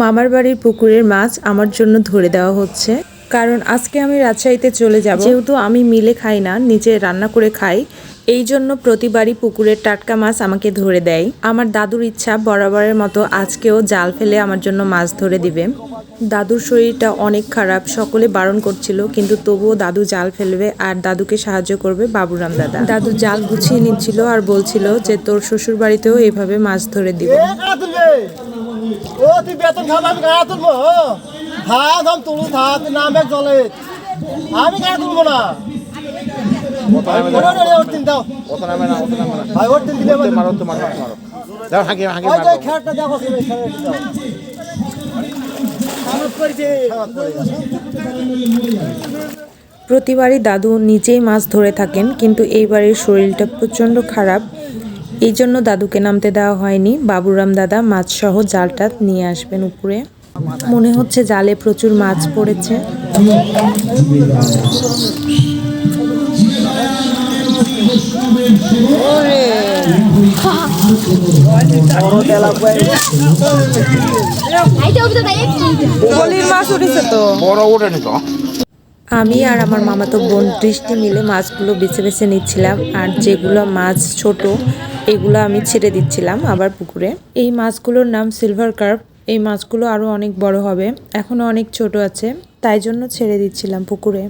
মামার বাড়ির পুকুরের মাছ আমার জন্য ধরে দেওয়া হচ্ছে, কারণ আজকে আমি রাজশাহীতে চলে যাব। যেহেতু আমি মিলে খাই না, নিজে রান্না করে খাই, এই জন্য প্রতিবারই পুকুরের টাটকা মাছ আমাকে ধরে দেয়। আমার দাদুর ইচ্ছা বরাবরের মতো আজকেও জাল ফেলে আমার জন্য মাছ ধরে দিবে। দাদুর শরীরটা অনেক খারাপ, সকলে বারণ করছিল, কিন্তু তবুও দাদু জাল ফেলবে আর দাদুকে সাহায্য করবে বাবুরাম দাদা। দাদু জাল গুছিয়ে নিচ্ছিল আর বলছিল যে তোর শ্বশুর বাড়িতেও এইভাবে মাছ ধরে দিব। ও তুই বেতন খাবি, আমি গাড়া তুলবো? থাক আমি তুলু, থাক তুই নামে জলে, আমি গাড়া তুলবো না। প্রতিবারই দাদু নিজেই মাছ ধরে থাকেন, কিন্তু এইবারের শরীরটা প্রচণ্ড খারাপ, এই জন্য দাদুকে নামতে দেওয়া হয়নি। বাবুরাম দাদা মাছ সহ জালটা নিয়ে আসবেন উপরে। মনে হচ্ছে জালে প্রচুর মাছ পড়েছে। আমি আর আমার মামাতো বোন দৃষ্টি মিলে মাছগুলো বেছে বেছে নিচ্ছিলাম, আর যেগুলো মাছ ছোট এগুলো আমি ছেড়ে দিচ্ছিলাম আবার পুকুরে। এই মাছগুলোর নাম সিলভার কার্প। এই মাছগুলো আরো অনেক বড় হবে, এখনো অনেক ছোট আছে, তাই জন্য ছেড়ে দিচ্ছিলাম পুকুরে।